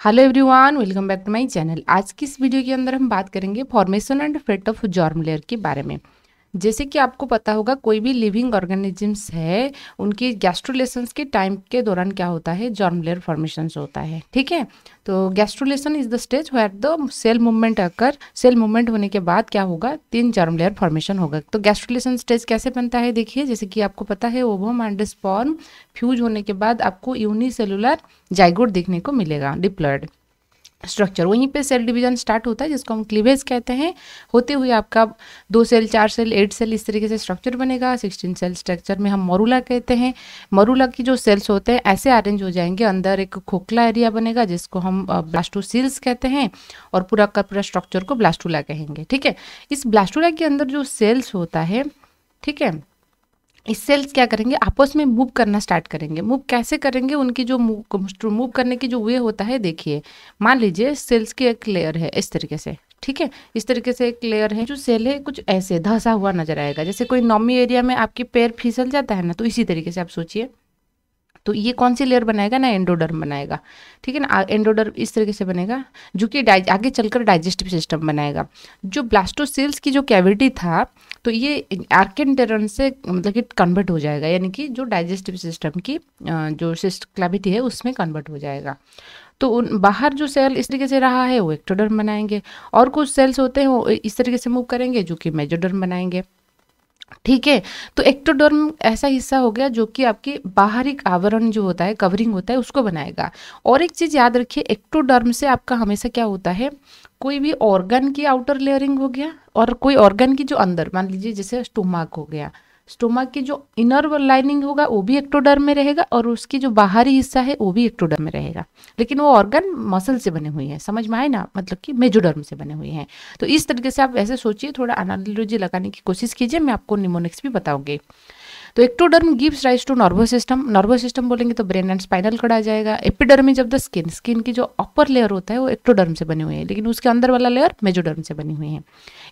Hello everyone, welcome back to my channel. आज की इस वीडियो के अंदर हम बात करेंगे formation and fate of germ layer के बारे में। जैसे कि आपको पता होगा, कोई भी लिविंग ऑर्गेनिजम्स है, उनकी गैस्ट्रुलेशंस के टाइम के दौरान क्या होता है, जर्म लेयर फॉर्मेशन होता है। ठीक है, तो gastrulation is the stage where the cell movement occur. Cell movement होने के बाद क्या होगा, 3 जर्म लेयर फॉर्मेशन होगा। तो गैस्ट्रुलेशन स्टेज कैसे बनता है, देखिए। जैसे कि आपको पता है, ओवम एंड स्पर्म फ्यूज होने के बाद आपको यूनिसेलुलर जाइगोट देखने को मिलेगा, डिप्लॉयड स्ट्रक्चर। वहीं पे सेल डिवीजन स्टार्ट होता है, जिसको हम क्लीवेज कहते हैं। होते हुए आपका 2 सेल, 4 सेल, 8 सेल, इस तरीके से स्ट्रक्चर बनेगा। 16 सेल स्ट्रक्चर में हम मरूला कहते हैं। मरूला की जो सेल्स होते हैं ऐसे अरेंज हो जाएंगे, अंदर एक खोखला एरिया बनेगा जिसको हम ब्लास्टोसील्स कहते हैं, और पूरा का पूरा स्ट्रक्चर को ब्लास्टुला कहेंगे। ठीक है, इस ब्लास्टुला के अंदर जो सेल्स होता है, ठीक है, इस सेल्स क्या करेंगे, आपस में मूव करना स्टार्ट करेंगे। मूव कैसे करेंगे, उनकी जो मूव करने की जो वे होता है, देखिए। मान लीजिए सेल्स की एक लेयर है इस तरीके से, ठीक है, इस तरीके से एक लेयर है। जो सेल है कुछ ऐसे धंसा हुआ नजर आएगा, जैसे कोई नॉमी एरिया में आपके पैर फिसल जाता है ना, तो इसी तरीके से आप सोचिए। तो ये कौन सी लेयर बनाएगा ना, एंडोडर्म बनाएगा। ठीक है ना, एंडोडर्म इस तरीके से बनेगा, जो कि आगे चलकर डाइजेस्टिव सिस्टम बनाएगा। जो ब्लास्टोसेल्स की जो कैविटी था, तो ये आर्केंटेरन से मतलब कि कन्वर्ट हो जाएगा, यानी कि जो डाइजेस्टिव सिस्टम की जो कैविटी है उसमें कन्वर्ट हो जाएगा। तो उन बाहर जो सेल इस तरीके से रहा है वो एक्टोडर्म बनाएंगे, और कुछ सेल्स होते हैं वो इस तरीके से मूव करेंगे, जो कि मेजोडर्म बनाएंगे। ठीक है, तो एक्टोडर्म ऐसा हिस्सा हो गया जो कि आपके बाहरी आवरण जो होता है, कवरिंग होता है, उसको बनाएगा। और एक चीज याद रखिए, एक्टोडर्म से आपका हमेशा क्या होता है, कोई भी ऑर्गन की आउटर लेयरिंग हो गया, और कोई ऑर्गन की जो अंदर, मान लीजिए जैसे स्टोमक हो गया, स्टोमक की जो इनर लाइनिंग होगा वो भी एक्टोडर्म में रहेगा, और उसकी जो बाहरी हिस्सा है वो भी एक्टोडर्म में रहेगा। लेकिन वो ऑर्गन मसल से बने हुए हैं, समझ में आए ना, मतलब कि मेजोडर्म से बने हुए हैं। तो इस तरीके से आप ऐसे सोचिए, थोड़ा एनालॉजी लगाने की कोशिश कीजिए, मैं आपको निमोनिक्स भी बताऊंगी। तो ectoderm gives rise to nervous system. Nervous system बोलेंगे तो ब्रेन एंड स्पाइनल कॉर्ड आ जाएगा। Epidermis of the skin, skin की जो अपर लेयर होता है वो एक्टोडर्म से बने हुए हैं, लेकिन उसके अंदर वाला लेयर मेजोडर्म से बनी हुई है।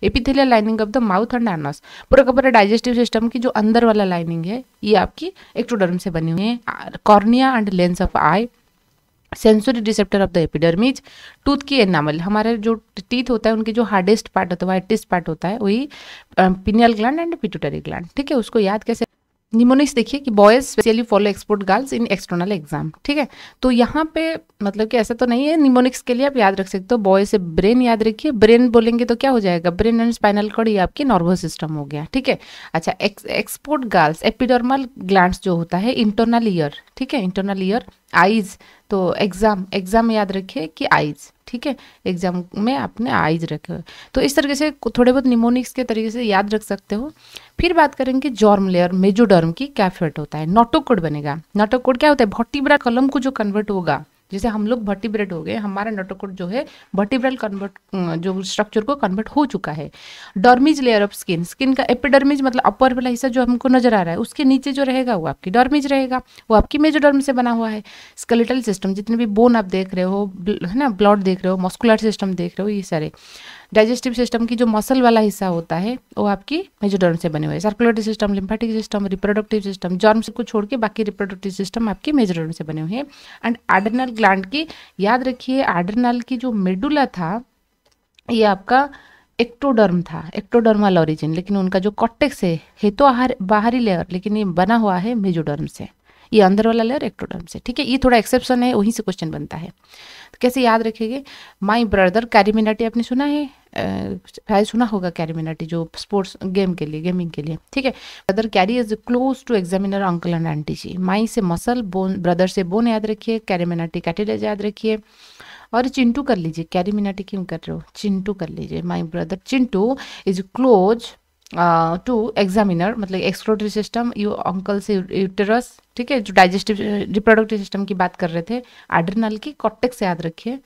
Epithelial lining of the mouth and anus, पूरा का पूरा डाइजेस्टिव सिस्टम की जो अंदर वाला लाइनिंग है ये आपकी एक्टोडर्म से बनी हुई है। Cornea and lens of I, sensory receptor of the epidermis. Tooth की एनामल, हमारे जो टीथ होता है उनकी जो हार्डेस्ट पार्ट होता है, वाइटेस्ट पार्ट होता है, वही pineal gland and pituitary gland. ठीक है, उसको याद कैसे, निमोनिक्स देखिए कि boys specially follow export girls in external exam. ठीक है, तो यहाँ पे मतलब कि ऐसा तो नहीं है, निमोनिक्स के लिए आप याद रख सकते हो। बॉय से ब्रेन याद रखिए, ब्रेन बोलेंगे तो क्या हो जाएगा, ब्रेन एंड स्पाइनल कॉर्ड, ये आपकी नर्वस सिस्टम हो गया। ठीक है, अच्छा, एक्सपोर्ट गर्ल्स, एपिडर्मल ग्लैंड्स जो होता है, इंटरनल ईयर, ठीक है, इंटरनल ईयर, आईज, तो एग्जाम में याद रखिए कि आईज, ठीक है, एग्जाम में आपने आईज रखे। तो इस तरीके से थोड़े बहुत निमोनिक्स के तरीके से याद रख सकते हो। फिर बात करेंगे जॉर्म लेयर, मेजोडर्म की क्या फेट होता है, नोटोकोड बनेगा। नोटोकोड क्या होता है, वर्टिब्रा कॉलम को जो कन्वर्ट होगा, जैसे हम लोग वर्टिब्रेट हो गए, हमारा नोटोकोड जो है वर्टिब्रल कन्वर्ट जो स्ट्रक्चर को कन्वर्ट हो चुका है। डर्मिज लेयर ऑफ स्किन, स्किन का एपिडर्मिज मतलब अपर वाला हिस्सा जो हमको नजर आ रहा है, उसके नीचे जो रहेगा वो आपकी डर्मिज रहेगा, वो आपकी मेजोडर्म से बना हुआ है। स्केलेटल सिस्टम, जितने भी बोन आप देख रहे हो, है ना, ब्लड देख रहे हो, मस्कुलर सिस्टम देख रहे हो, ये सारे। डाइजेस्टिव सिस्टम की जो मसल वाला हिस्सा होता है वो आपकी मेजोडर्म से बने हुए हैं। Circulatory system, lymphatic system, reproductive system, germ को छोड़ के बाकी रिप्रोडक्टिव सिस्टम आपकी मेजोडर्म से बने हुए हैं। एंड एड्रिनल ग्लैंड की याद रखिए, एड्रिनल की जो मेडुला था ये आपका एक्टोडर्म था, एक्टोडर्मल ओरिजिन, लेकिन उनका जो कॉर्टेक्स है तो बाहरी लेयर, लेकिन ये बना हुआ है मेजोडर्म से, ये अंदर वाला लेयर एक्टोडर्म से। ठीक है, ये थोड़ा एक्सेप्शन है, वहीं से क्वेश्चन बनता है। तो कैसे याद रखेंगे, माई ब्रदर कैरीमिनाटी, आपने सुना है, शायद सुना होगा कैरीमिनाटी, जो स्पोर्ट्स गेम के लिए, गेमिंग के लिए। ठीक है, brother carry is close to examiner uncle and auntie ji. My से मसल, बोन, ब्रदर से बोन याद रखिए, कैरीमिनाटी कैटिलेज याद रखिए, और चिंटू कर लीजिए, कैरीमिनाटी क्यों कर रहे हो, चिंटू कर लीजिए। My brother Chintu is close to examiner, मतलब एक्सक्रोटरी सिस्टम, यू अंकल से यूटेरस। ठीक है, जो डाइजेस्टिव रिप्रोडक्टिव सिस्टम की बात कर रहे थे, एड्रिनल की कॉर्टेक्स याद रखिए।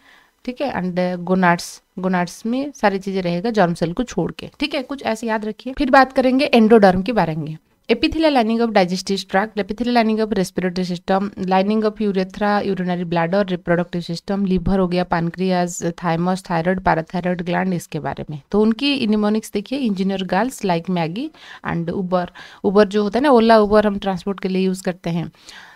ठीक है, एंड गोनाड्स, गोनाड्स में सारी चीजें रहेगा जर्म सेल को छोड़ के। ठीक है, कुछ ऐसे याद रखिए। फिर बात करेंगे एंडोडर्म के बारे में। Epithelial lining of digestive tract, epithelial lining of respiratory system, lining of urethra, urinary bladder, reproductive system, liver हो गया, pancreas, thymus, thyroid, parathyroid gland, इसके बारे में। तो उनकी निमोनिक्स देखिए, engineer girls like Maggi and Uber. Uber जो होता है ना, ओला उबर हम ट्रांसपोर्ट के लिए यूज करते हैं।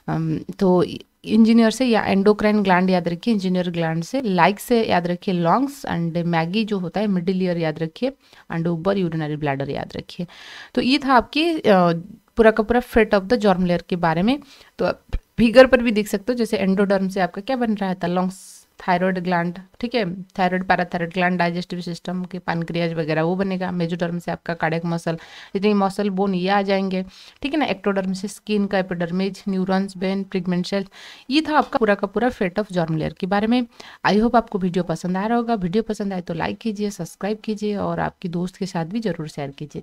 तो इंजीनियर से या एंडोक्राइन ग्लैंड याद रखिए, इंजीनियर ग्लैंड से, लाइक से याद रखिए लॉन्ग्स, एंड मैगी जो होता है मिडिल ईयर याद रखिए, एंड ऊपर यूरिनरी ब्लैडर याद रखिए। तो ये था आपकी पूरा का पूरा फ्रेट ऑफ द जॉर्म लेयर के बारे में। तो आप फिगर पर भी देख सकते हो, जैसे एंडोडर्म से आपका क्या बन रहा था, लॉन्ग्स, थायराइड ग्लैंड, ठीक है, thyroid parathyroid gland, digestive system के पैनक्रियाज वगैरह वो बनेगा। मेजोडर्म से आपका कार्डियक मसल, जितनी मसल बोन ये आ जाएंगे, ठीक है ना। एक्टोडर्म से स्किन का epidermis, neurons, brain, pigment cell. ये था आपका पूरा का पूरा फेट ऑफ जॉर्म लेयर के बारे में। आई होप आपको वीडियो पसंद आ रहा होगा। वीडियो पसंद आए तो लाइक कीजिए, सब्सक्राइब कीजिए और आपकी दोस्त के साथ भी जरूर शेयर कीजिए।